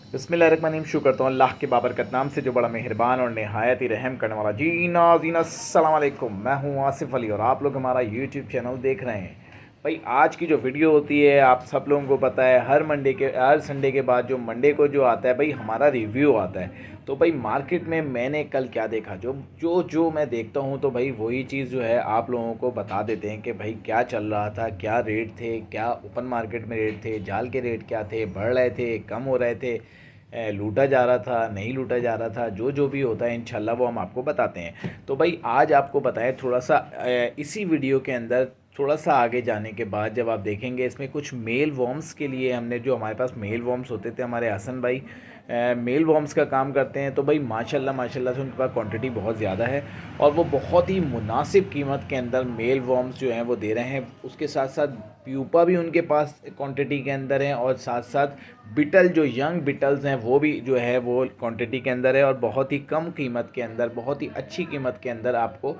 बिस्मिल्लाहिर्रहमानिर्रहीम। शुक्र करता हूँ अल्लाह के बाबरकत नाम से जो बड़ा मेहरबान और नहायत ही रहम करने वाला। जी नाज़रीन अस्सलाम वालेकुम, मैं हूँ आसिफ़ अली और आप लोग हमारा यूट्यूब चैनल देख रहे हैं। भाई आज की जो वीडियो होती है आप सब लोगों को पता है, हर संडे के बाद जो मंडे को जो आता है भाई हमारा रिव्यू आता है। तो भाई मार्केट में मैंने कल क्या देखा, जो जो जो मैं देखता हूँ तो भाई वही चीज़ जो है आप लोगों को बता देते हैं कि भाई क्या चल रहा था, क्या रेट थे, क्या ओपन मार्केट में रेट थे, जाल के रेट क्या थे, बढ़ रहे थे, कम हो रहे थे, लूटा जा रहा था, नहीं लूटा जा रहा था, जो जो भी होता है इंशाल्लाह वो हम आपको बताते हैं। तो भाई आज आपको बताएं थोड़ा सा इसी वीडियो के अंदर थोड़ा सा आगे जाने के बाद जब आप देखेंगे इसमें कुछ मेल वॉर्म्स के लिए हमने, जो हमारे पास मेल वॉर्म्स होते थे, हमारे हसन भाई मेल वॉर्म्स का काम करते हैं। तो भाई माशाल्लाह माशाल्लाह से उनके पास क्वांटिटी बहुत ज़्यादा है और वो बहुत ही मुनासिब कीमत के अंदर मेल वॉर्म्स जो हैं वो दे रहे हैं। उसके साथ साथ प्यूपा भी उनके पास क्वांटिटी के अंदर है और साथ साथ बिटल, जो यंग बिटल्स हैं वो भी जो है वो क्वांटिटी के अंदर है और बहुत ही कम कीमत के अंदर, बहुत ही अच्छी कीमत के अंदर आपको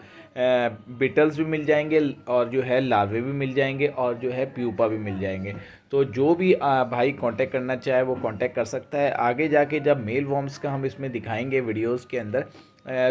बिटल्स भी मिल जाएंगे और जो है लार्वे भी मिल जाएंगे और जो है प्यूपा भी मिल जाएंगे। तो जो भी भाई कांटेक्ट करना चाहे वो कांटेक्ट कर सकता है। आगे जाके जब मेल वॉर्म्स का हम इसमें दिखाएंगे वीडियोस के अंदर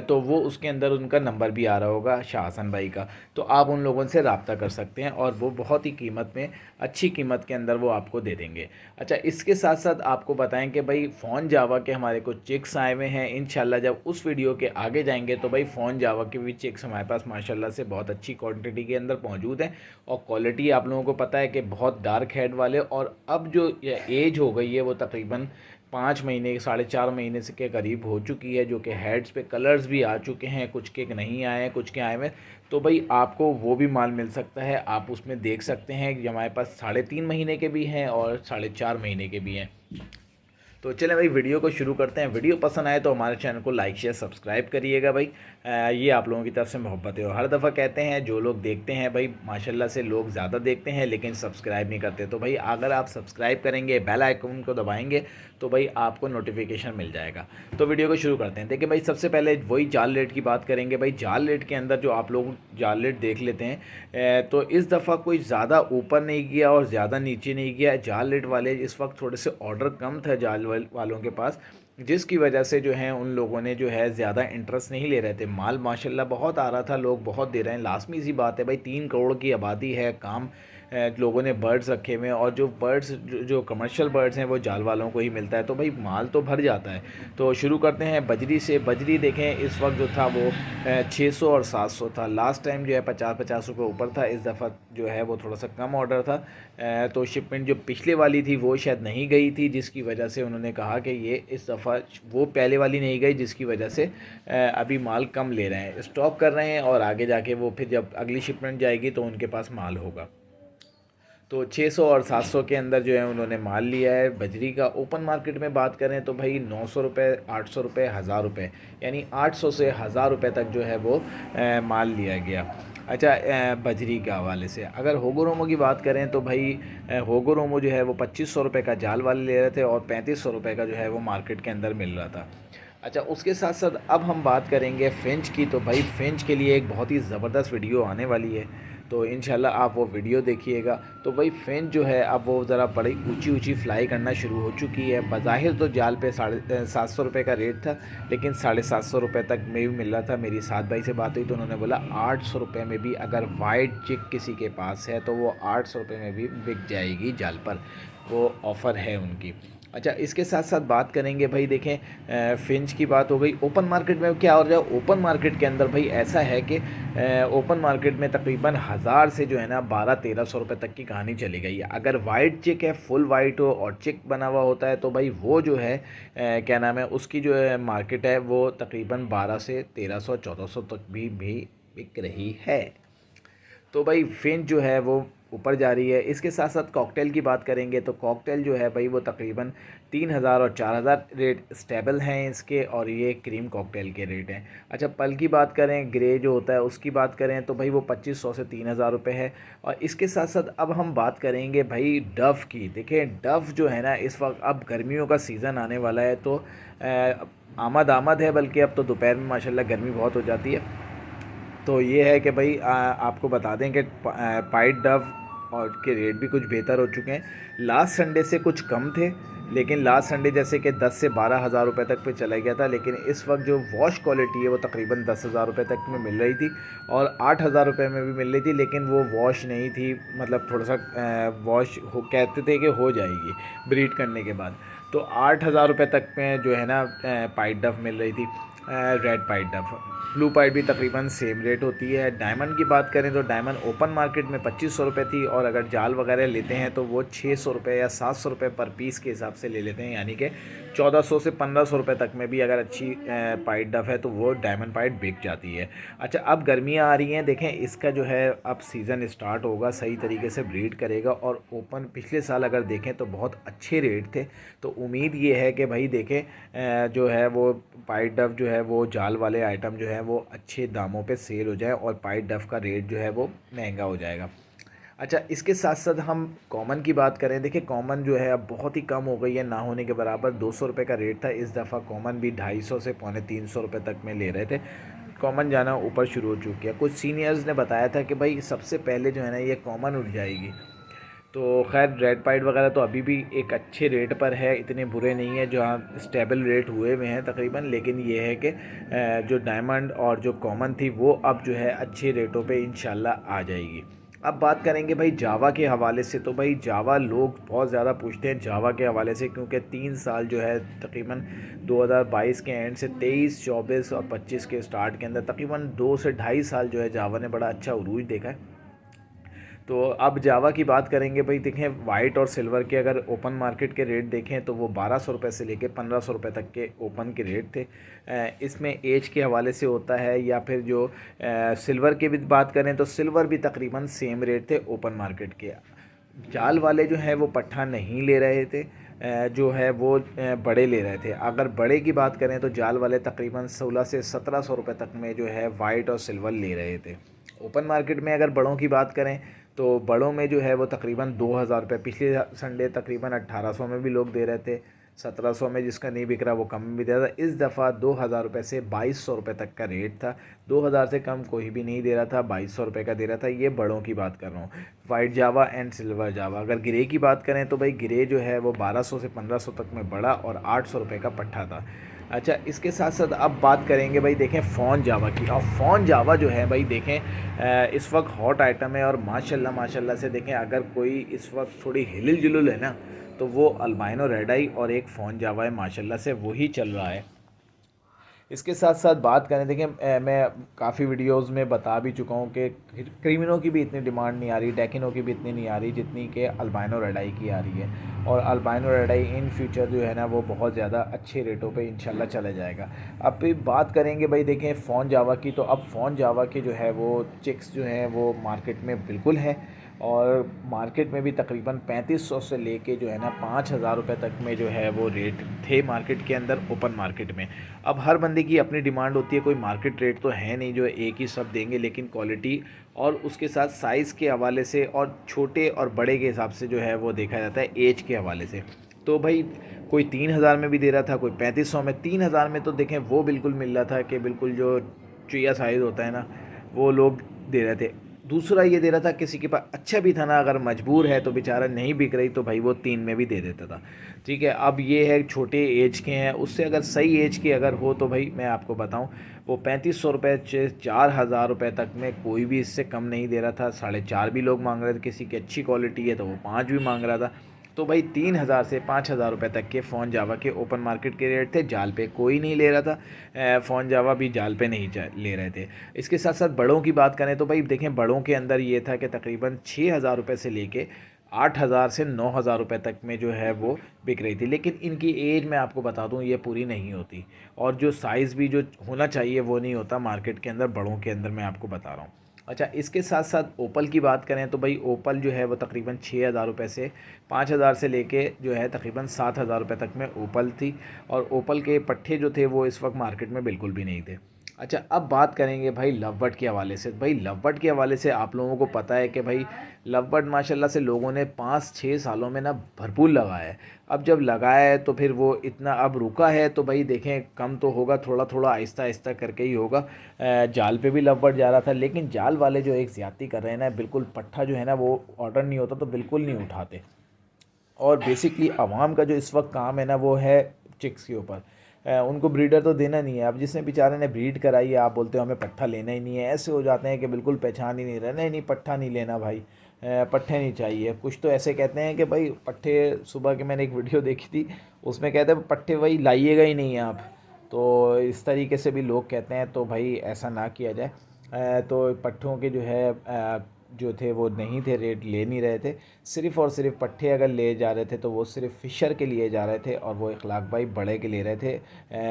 तो वो उसके अंदर उनका नंबर भी आ रहा होगा शाह हसन भाई का, तो आप उन लोगों से रब्ता कर सकते हैं और वो बहुत ही कीमत में, अच्छी कीमत के अंदर वो आपको दे देंगे। अच्छा, इसके साथ साथ आपको बताएं कि भाई फ़ोन जावा के हमारे कुछ चिक्स आए हुए हैं। इंशाल्लाह जब उस वीडियो के आगे जाएंगे तो भाई फ़ोन जावा के भी चिक्स हमारे पास माशाल्लाह से बहुत अच्छी क्वांटिटी के अंदर मौजूद हैं और क्वालिटी आप लोगों को पता है कि बहुत डार्क हेड वाले, और अब जो एज हो गई है वो तकरीबन 5 महीने, 4.5 महीने से के करीब हो चुकी है, जो कि हेड्स पे कलर्स भी आ चुके हैं, कुछ के नहीं आए हैं, कुछ के आए हुए। तो भाई आपको वो भी माल मिल सकता है, आप उसमें देख सकते हैं कि हमारे पास 3.5 महीने के भी हैं और 4.5 महीने के भी हैं। तो चलें भाई वीडियो को शुरू करते हैं। वीडियो पसंद आए तो हमारे चैनल को लाइक शेयर सब्सक्राइब करिएगा भाई। ये आप लोगों की तरफ से मोहब्बत है और हर दफ़ा कहते हैं जो लोग देखते हैं भाई माशाल्लाह से लोग ज़्यादा देखते हैं लेकिन सब्सक्राइब नहीं करते। तो भाई अगर आप सब्सक्राइब करेंगे, बेल आइकन को दबाएंगे तो भाई आपको नोटिफिकेशन मिल जाएगा। तो वीडियो को शुरू करते हैं। देखिए भाई सबसे पहले वही जाल रेट की बात करेंगे। भाई जाल रेट के अंदर जो आप लोग जाल रेट देख लेते हैं तो इस दफ़ा कोई ज़्यादा ऊपर नहीं गया और ज़्यादा नीचे नहीं गया। जाल रेट वाले इस वक्त थोड़े से ऑर्डर कम था जाल वालों के पास, जिसकी वजह से जो है उन लोगों ने जो है ज़्यादा इंटरेस्ट नहीं ले रहे थे। माल माशाल्लाह बहुत आ रहा था, लोग बहुत दे रहे हैं। लाजमी सी बात है भाई, 3 करोड़ की आबादी है, काम लोगों ने बर्ड्स रखे हुए हैं और जो बर्ड्स जो कमर्शियल बर्ड्स हैं वो जाल वालों को ही मिलता है, तो भाई माल तो भर जाता है। तो शुरू करते हैं बजरी से। बजरी देखें इस वक्त जो था वो 600 और 700 था। लास्ट टाइम जो है 50-50 रुपये ऊपर था। इस दफ़ा जो है वो थोड़ा सा कम ऑर्डर था। तो शिपमेंट जो पिछले वाली थी वो शायद नहीं गई थी, जिसकी वजह से उन्होंने कहा कि ये इस दफ़ा वो पहले वाली नहीं गई, जिसकी वजह से अभी माल कम ले रहे हैं, स्टॉक कर रहे हैं और आगे जाके वो फिर जब अगली शिपमेंट जाएगी तो उनके पास माल होगा। तो 600 और 700 के अंदर जो है उन्होंने माल लिया है बजरी का। ओपन मार्केट में बात करें तो भाई 900 रुपये, 800 रुपये, 1000 रुपये, यानी 800 से 1000 रुपये तक जो है वो माल लिया गया। अच्छा, बजरी के हवाले से अगर होगोरोमो की बात करें तो भाई होगोरोमो जो है वो 2500 रुपये का जाल वाले ले रहे थे और 3500 रुपये का जो है वो मार्केट के अंदर मिल रहा था। अच्छा, उसके साथ साथ अब हम बात करेंगे फिंच की। तो भाई फिंच के लिए एक बहुत ही ज़बरदस्त वीडियो आने वाली है, तो इंशाल्लाह आप वो वीडियो देखिएगा। तो भाई फिंच जो है अब वो ज़रा बड़ी ऊंची ऊंची फ्लाई करना शुरू हो चुकी है। बज़ाहिर तो जाल पे 750 रुपये का रेट था, लेकिन 750 रुपये तक में भी मिल रहा था। मेरी साथ भाई से बात हुई तो उन्होंने बोला 800 रुपये में भी अगर वाइट चिक किसी के पास है तो वो 800 रुपये में भी बिक जाएगी जाल पर, वो ऑफ़र है उनकी। अच्छा, इसके साथ साथ बात करेंगे भाई, देखें फिंच की बात हो गई। ओपन मार्केट में क्या हो रहा है, ओपन मार्केट के अंदर भाई ऐसा है कि ओपन मार्केट में तकरीबन 1000 से जो है ना 1200-1300 रुपये तक की कहानी चली गई है। अगर वाइट चिक है, फुल वाइट हो और चिक बना हुआ होता है तो भाई वो जो है क्या नाम है उसकी जो है मार्केट है वो तकरीबन 12 से 1300-1400 तक भी बिक रही है। तो भाई फिंच जो है वो ऊपर जा रही है। इसके साथ साथ कॉकटेल की बात करेंगे तो कॉकटेल जो है भाई वो तकरीबन 3000 और 4000 रेट स्टेबल हैं इसके, और ये क्रीम कॉकटेल के रेट हैं। अच्छा, पल की बात करें, ग्रे जो होता है उसकी बात करें तो भाई वो 2500 से 3000 रुपये है। और इसके साथ साथ अब हम बात करेंगे भाई डव की। देखें डव जो है ना इस वक्त अब गर्मियों का सीज़न आने वाला है तो आमद आमद है, बल्कि अब तो दोपहर में माशाल्लाह गर्मी बहुत हो जाती है। तो ये है कि भाई आपको बता दें कि पाइट डव और के रेट भी कुछ बेहतर हो चुके हैं। लास्ट संडे से कुछ कम थे लेकिन लास्ट संडे जैसे कि 10 से 12 हज़ार रुपये तक पे चला गया था, लेकिन इस वक्त जो वॉश क्वालिटी है वो तकरीबन 10 हज़ार रुपये तक में मिल रही थी और 8 हज़ार रुपये में भी मिल रही थी, लेकिन वो वॉश नहीं थी। मतलब थोड़ा सा वॉश हो कहते थे कि हो जाएगी ब्रीड करने के बाद। तो 8 हज़ार रुपये तक में जो है ना पाइट डफ मिल रही थी, रेड पाइट डफ। ब्लू पाइट भी तकरीबन सेम रेट होती है। डायमंड की बात करें तो डायमंड ओपन मार्केट में 2500 रुपये थी, और अगर जाल वगैरह लेते हैं तो वो 600 रुपये या 700 रुपये पर पीस के हिसाब से ले लेते हैं, यानी कि 1400 से 1500 रुपये तक में भी अगर अच्छी पाइट डफ है तो वो डायमंड पाइट बिक जाती है। अच्छा, अब गर्मियाँ आ रही हैं, देखें इसका जो है अब सीज़न स्टार्ट होगा, सही तरीके से ब्रीड करेगा। और ओपन पिछले साल अगर देखें तो बहुत अच्छे रेट थे, तो उम्मीद ये है कि भाई देखें जो है वो पाइट डफ जो है वो जाल वाले आइटम जो है वो अच्छे दामों पे सेल हो जाए और पाइट डफ का रेट जो है वो महंगा हो जाएगा। अच्छा, इसके साथ साथ हम कॉमन की बात करें, देखिए कॉमन जो है अब बहुत ही कम हो गई है, ना होने के बराबर। 200 रुपये का रेट था, इस दफ़ा कॉमन भी 250 से पौने 300 रुपये तक में ले रहे थे। कॉमन जाना ऊपर शुरू हो चुकी है। कुछ सीनियर्स ने बताया था कि भाई सबसे पहले जो है ना ये कॉमन उठ जाएगी। तो खैर रेड पाइट वगैरह तो अभी भी एक अच्छे रेट पर है, इतने बुरे नहीं है, जो हाँ स्टेबल रेट हुए हुए हैं तकरीबन। लेकिन ये है कि जो डायमंड और जो कॉमन थी वो अब जो है अच्छे रेटों पे इंशाल्लाह आ जाएगी। अब बात करेंगे भाई जावा के हवाले से, तो भाई जावा लोग बहुत ज़्यादा पूछते हैं जावा के हवाले से, क्योंकि 3 साल जो है तकरीबन 2022 के एंड से 23, 24 और 25 के स्टार्ट के अंदर तकरीबन 2 से ढाई साल जो है जावा ने बड़ा अच्छा उरूज देखा है। तो अब जावा की बात करेंगे भाई, देखें वाइट और सिल्वर के अगर ओपन मार्केट के रेट देखें तो वो 1200 रुपये से लेके 1500 रुपये तक के ओपन के रेट थे। इसमें एज के हवाले से होता है, या फिर जो सिल्वर की भी बात करें तो सिल्वर भी तकरीबन सेम रेट थे ओपन मार्केट के। जाल वाले जो है वो पट्ठा नहीं ले रहे थे, जो है वो बड़े ले रहे थे। अगर बड़े की बात करें तो जाल वाले तकरीबन 16 से 1700 रुपये तक में जो है वाइट और सिल्वर ले रहे थे। ओपन मार्केट में अगर बड़ों की बात करें तो बड़ों में जो है वो तकरीबन 2000 रुपये, पिछले संडे तकरीबन 1800 में भी लोग दे रहे थे, 1700 में जिसका नहीं बिक रहा वो कम में भी दे रहा था। इस दफ़ा 2000 रुपये से 2200 रुपये तक का रेट था, 2000 से कम कोई भी नहीं दे रहा था, 2200 रुपये का दे रहा था। ये बड़ों की बात कर रहा हूँ, वाइट जावा एंड सिल्वर जावा। अगर ग्रे की बात करें तो भाई ग्रे जो है वो 1200 से 1500 तक में बड़ा और 800 रुपये का पट्ठा था। अच्छा, इसके साथ साथ अब बात करेंगे भाई देखें फ़ॉन जावा की। और फ़ॉन जावा जो है भाई देखें इस वक्त हॉट आइटम है, और माशाल्लाह माशाल्लाह से देखें अगर कोई इस वक्त थोड़ी हिलुल जुलुल है ना तो वो अल्बाइनो रेड आई और एक फ़ॉन जावा है, माशाल्लाह से वही चल रहा है। इसके साथ साथ बात करें, देखें मैं काफ़ी वीडियोस में बता भी चुका हूँ कि क्रीमिनो की भी इतनी डिमांड नहीं आ रही, डेकिनो की भी इतनी नहीं आ रही जितनी कि अल्बाइनो रेड आई की आ रही है। और albino red I in future जो है ना वो बहुत ज़्यादा अच्छे रेटों पे इंशाल्लाह चला जाएगा। अब भी बात करेंगे भाई देखें फ़ॉन जावा की, तो अब फ़ॉन जावा के जो है वो चिक्स जो हैं वो मार्केट में बिल्कुल है, और मार्केट में भी तकरीबन 3500 से लेके जो है ना 5000 रुपये तक में जो है वो रेट थे मार्केट के अंदर ओपन मार्केट में। अब हर बंदे की अपनी डिमांड होती है, कोई मार्केट रेट तो है नहीं जो एक ही सब देंगे, लेकिन क्वालिटी और उसके साथ साइज़ के हवाले से और छोटे और बड़े के हिसाब से जो है वो देखा जाता है एज के हवाले से। तो भाई कोई 3000 में भी दे रहा था, कोई 3500 में। 3000 में तो देखें वो बिल्कुल मिल रहा था कि बिल्कुल जो चुया साइज़ होता है ना वो लोग दे रहे थे। दूसरा ये दे रहा था किसी के पास अच्छा भी था ना, अगर मजबूर है तो बेचारा नहीं बिक रही तो भाई वो 3 में भी दे देता था। ठीक है, अब ये है छोटे एज के हैं, उससे अगर सही एज के अगर हो तो भाई मैं आपको बताऊं वो 3500 रुपये से 4000 रुपये तक में कोई भी इससे कम नहीं दे रहा था। 4.5 भी लोग मांग रहे थे, किसी की अच्छी क्वालिटी है तो वो 5 भी मांग रहा था। तो भाई 3000 से 5000 रुपये तक के फ़ोन जावा के ओपन मार्केट के रेट थे। जाल पे कोई नहीं ले रहा था, फ़ोन जावा भी जाल पे नहीं ले रहे थे। इसके साथ साथ बड़ों की बात करें तो भाई देखें बड़ों के अंदर ये था कि तकरीबन 6000 रुपये से लेके 8000 से 9000 रुपये तक में जो है वो बिक रही थी। लेकिन इनकी एज मैं आपको बता दूं ये पूरी नहीं होती, और जो साइज़ भी जो होना चाहिए वो नहीं होता मार्केट के अंदर बड़ों के अंदर, मैं आपको बता रहा हूँ। अच्छा, इसके साथ साथ ओपल की बात करें तो भाई ओपल जो है वो तकरीबन 6000 रुपये से 5000 से लेके जो है तकरीबन 7000 रुपये तक में ओपल थी, और ओपल के पट्ठे जो थे वो इस वक्त मार्केट में बिल्कुल भी नहीं थे। अच्छा, अब बात करेंगे भाई लव बर्ड के हवाले से। भाई लव बर्ड के हवाले से आप लोगों को पता है कि भाई लव बर्ड माशाल्लाह से लोगों ने 5-6 सालों में ना भरपूर लगाया है। अब जब लगाया है तो फिर वो इतना अब रुका है, तो भाई देखें कम तो होगा, थोड़ा थोड़ा आहिस्ता आहिस्ता करके ही होगा। जाल पे भी लव बर्ड जा रहा था, लेकिन जाल वाले जो एक ज़्यादती कर रहे हैं ना, बिल्कुल पट्ठा जो है ना वो ऑर्डर नहीं होता तो बिल्कुल नहीं उठाते। और बेसिकली आवाम का जो इस वक्त काम है ना वो है चिक्स के ऊपर। उनको ब्रीडर तो देना नहीं है। अब जिसने बेचारे ने ब्रीड कराई है, आप बोलते हो हमें पट्ठा लेना ही नहीं है, ऐसे हो जाते हैं कि बिल्कुल पहचान ही नहीं रहे। नहीं नहीं, पट्ठा नहीं लेना भाई, पट्ठे नहीं चाहिए। कुछ तो ऐसे कहते हैं कि भाई पट्ठे, सुबह के मैंने एक वीडियो देखी थी, उसमें कहते हैं पट्ठे भाई लाइएगा ही नहीं आप। तो इस तरीके से भी लोग कहते हैं, तो भाई ऐसा ना किया जाए। तो पट्ठों के जो है जो थे वो नहीं थे, रेट ले नहीं रहे थे। सिर्फ़ और सिर्फ पट्ठे अगर ले जा रहे थे तो वो सिर्फ फ़िशर के लिए जा रहे थे, और वो इखलाक भाई बड़े के ले रहे थे।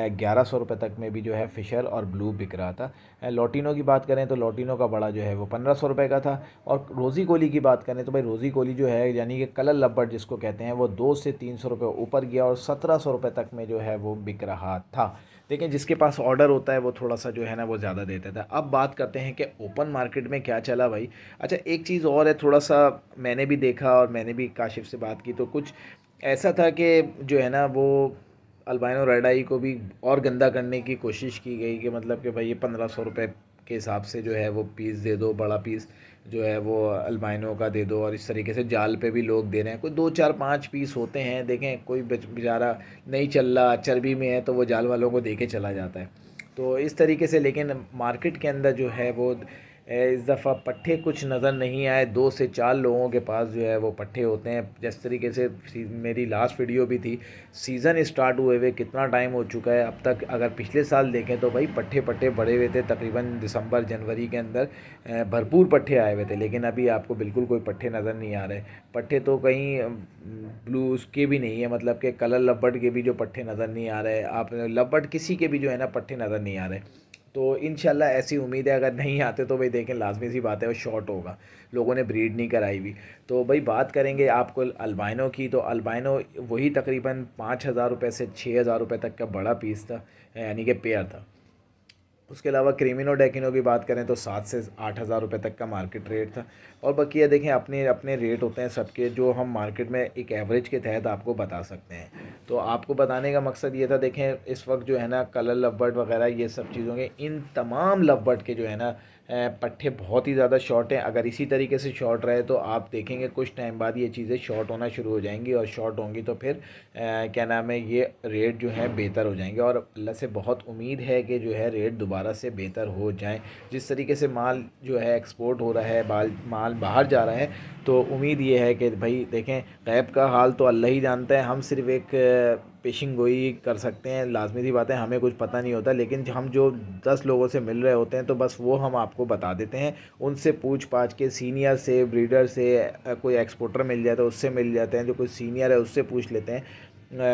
1100 रुपये तक में भी जो है फ़िशर और ब्लू बिक रहा था। लॉटिनो की बात करें तो लॉटिनो का बड़ा जो है वो 1500 रुपये का था। और रोज़ी कोली की बात करें तो भाई रोज़ी कोली जो है यानी कि कलर लब्बर्ड जिसको कहते हैं, वो 200 से 300 रुपये ऊपर गया और 1700 रुपये तक में जो है वो बिक रहा था। लेकिन जिसके पास ऑर्डर होता है वो थोड़ा सा जो है ना वो ज़्यादा देता था। अब बात करते हैं कि ओपन मार्केट में क्या चला भाई। अच्छा, एक चीज़ और है, थोड़ा सा मैंने भी देखा और मैंने भी काशिफ़ से बात की, तो कुछ ऐसा था कि जो है ना वो अल्बाइनो रेड आई को भी और गंदा करने की कोशिश की गई कि मतलब कि भाई ये 1500 रुपये के हिसाब से जो है वो पीस दे दो, बड़ा पीस जो है वो अल्बाइनो का दे दो। और इस तरीके से जाल पे भी लोग दे रहे हैं, कोई 2 4 5 पीस होते हैं। देखें कोई बेचारा नहीं चल रहा, चर्बी में है, तो वो जाल वालों को दे के चला जाता है। तो इस तरीके से, लेकिन मार्केट के अंदर जो है वो इस दफ़ा पट्ठे कुछ नज़र नहीं आए। 2 से 4 लोगों के पास जो है वो पट्ठे होते हैं। जिस तरीके से मेरी लास्ट वीडियो भी थी, सीज़न स्टार्ट हुए हुए कितना टाइम हो चुका है अब तक। अगर पिछले साल देखें तो भाई पट्ठे पट्टे बड़े हुए थे, तकरीबन दिसंबर जनवरी के अंदर भरपूर पट्ठे आए हुए थे। लेकिन अभी आपको बिल्कुल कोई पट्ठे नज़र नहीं आ रहे। पट्ठे तो कहीं ब्लू उसके भी नहीं है, मतलब कि कलर लब्बर्ड के भी जो पट्ठे नज़र नहीं आ रहे। आप लब्बर्ड किसी के भी जो है ना पट्ठे नज़र नहीं आ रहे। तो इंशाल्लाह ऐसी उम्मीद है, अगर नहीं आते तो भाई देखें लाजमी सी बात है वो शॉर्ट होगा, लोगों ने ब्रीड नहीं कराई हुई। तो भाई बात करेंगे आपको अल्बाइनो की, तो अल्बाइनो वही तकरीबन 5000 रुपये से 6000 रुपये तक का बड़ा पीस था, यानी कि पेयर था। उसके अलावा क्रीमिनो डेकिनो की बात करें तो 7 से 8 हज़ार रुपये तक का मार्केट रेट था। और बाकी ये देखें अपने अपने रेट होते हैं सबके, जो हम मार्केट में एक एवरेज के तहत आपको बता सकते हैं। तो आपको बताने का मकसद ये था, देखें इस वक्त जो है ना कलर लवबर्ड वगैरह ये सब चीज़ों के, इन तमाम लवबर्ड के जो है ना पट्ठे बहुत ही ज़्यादा शॉर्ट हैं। अगर इसी तरीके से शॉर्ट रहे तो आप देखेंगे कुछ टाइम बाद ये चीज़ें शॉर्ट होना शुरू हो जाएंगी, और शॉर्ट होंगी तो फिर क्या नाम है ये रेट जो है बेहतर हो जाएंगे। और अल्लाह से बहुत उम्मीद है कि जो है रेट दोबारा से बेहतर हो जाए। जिस तरीके से माल जो है एक्सपोर्ट हो रहा है, माल बाहर जा रहा है, तो उम्मीद ये है कि भाई देखें गैब का हाल तो अल्लाह ही जानता है। हम सिर्फ एक पेशिंग गोई कर सकते हैं, लाजमी सी बात है, हमें कुछ पता नहीं होता। लेकिन हम जो 10 लोगों से मिल रहे होते हैं तो बस वो हम आपको बता देते हैं। उनसे पूछ पाछ के, सीनियर से, ब्रीडर से, कोई एक्सपोर्टर मिल जाए तो उससे मिल जाते हैं, जो कोई सीनियर है उससे पूछ लेते हैं,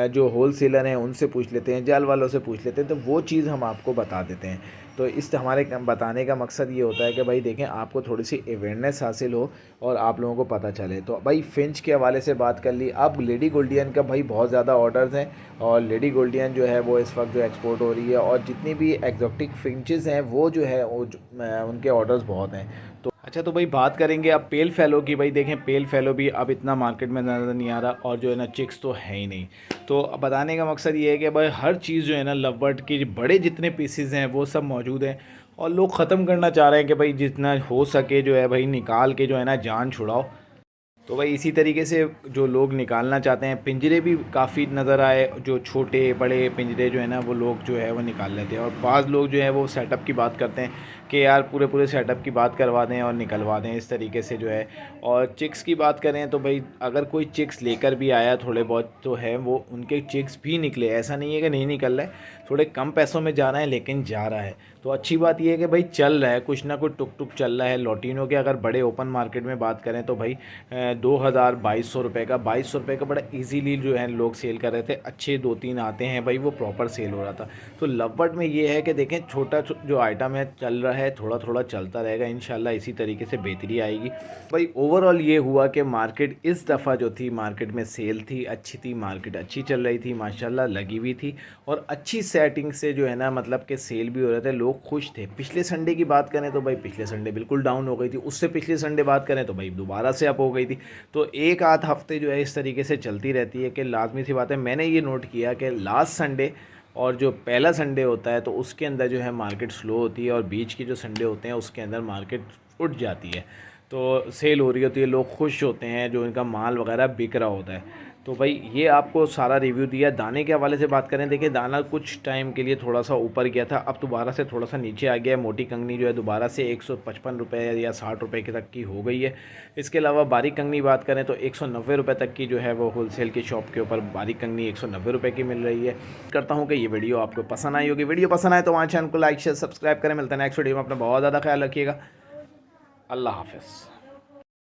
जो होल सेलर हैं उनसे पूछ लेते हैं, जाल वालों से पूछ लेते हैं, तो वो चीज़ हम आपको बता देते हैं। तो इस हमारे बताने का मकसद ये होता है कि भाई देखें आपको थोड़ी सी अवेयरनेस हासिल हो और आप लोगों को पता चले। तो भाई फिंच के हवाले से बात कर ली। अब लेडी गोल्डियन का भाई बहुत ज़्यादा ऑर्डर्स हैं, और लेडी गोल्डियन जो है वो इस वक्त जो एक्सपोर्ट हो रही है, और जितनी भी एग्जॉटिक फिंचेस हैं वो जो है वो उनके ऑर्डर्स बहुत हैं। तो अच्छा, तो भाई बात करेंगे अब पेल फैलो की। भाई देखें पेल फैलो भी अब इतना मार्केट में नज़र नहीं आ रहा, और जो है ना चिक्स तो है ही नहीं। तो बताने का मकसद ये है कि भाई हर चीज़ जो है ना लवबर्ड की बड़े जितने पीसीज हैं वो सब मौजूद हैं, और लोग ख़त्म करना चाह रहे हैं कि भाई जितना हो सके जो है भाई निकाल के जो है ना जान छुड़ाओ। तो भाई इसी तरीके से जो लोग निकालना चाहते हैं, पिंजरे भी काफ़ी नज़र आए, जो छोटे बड़े पिंजरे जो है ना वो लोग जो है वो निकाल लेते हैं। और बाज़ लोग जो है वो सेटअप की बात करते हैं कि यार पूरे पूरे सेटअप की बात करवा दें और निकलवा दें, इस तरीके से जो है। और चिक्स की बात करें तो भाई अगर कोई चिक्स लेकर भी आया थोड़े बहुत तो है, वो उनके चिक्स भी निकले, ऐसा नहीं है कि नहीं निकल रहा है। थोड़े कम पैसों में जा रहा है लेकिन जा रहा है। तो अच्छी बात यह है कि भाई चल रहा है, कुछ ना कुछ टुक टुक चल रहा है। लॉटिनो के अगर बड़े ओपन मार्केट में बात करें तो भाई 2000 2200 रुपये का, 2200 रुपये का बड़ा इजीली जो है लोग सेल कर रहे थे। अच्छे 2 3 आते हैं भाई, वो प्रॉपर सेल हो रहा था। तो लवबर्ड में ये है कि देखें छोटा जो आइटम है चल रहा है, थोड़ा थोड़ा चलता रहेगा, इंशाल्लाह इसी तरीके से बेहतरी आएगी। भाई ओवरऑल ये हुआ कि मार्केट इस दफ़ा जो थी, मार्केट में सेल थी, अच्छी थी, मार्केट अच्छी चल रही थी, माशाल्लाह लगी हुई थी, और अच्छी सेटिंग से जो है ना मतलब कि सेल भी हो रहे थे, लोग खुश थे। पिछले संडे की बात करें तो भाई पिछले संडे बिल्कुल डाउन हो गई थी, उससे पिछले संडे बात करें तो भाई दोबारा से अप हो गई थी। तो एक आध हफ्ते जो है इस तरीके से चलती रहती है कि लाजमी सी बात है। मैंने ये नोट किया कि लास्ट संडे और जो पहला संडे होता है तो उसके अंदर जो है मार्केट स्लो होती है, और बीच के जो संडे होते हैं उसके अंदर मार्केट उठ जाती है, तो सेल हो रही होती है, लोग खुश होते हैं, जो इनका माल वगैरह बिक रहा होता है। तो भाई ये आपको सारा रिव्यू दिया। दाने के हवाले से बात करें, देखिए दाना कुछ टाइम के लिए थोड़ा सा ऊपर गया था, अब दोबारा से थोड़ा सा नीचे आ गया है। मोटी कंगनी जो है दोबारा से 155 रुपये या 60 रुपये के तक की हो गई है। इसके अलावा बारीक कंगनी बात करें तो 190 रुपये तक की जो है वो होलसेल की शॉप के ऊपर बारीक कंगनी 190 रुपये की मिल रही है। करता हूँ कि ये वीडियो आपको पसंद आई होगी। वीडियो पसंद आए तो हमारे चैनल को लाइक शेयर सब्सक्राइब करें। मिलता है नेक्स्ट वीडियो में, अपना बहुत ज़्यादा ख्याल रखिएगा। अल्लाह हाफ़िज़।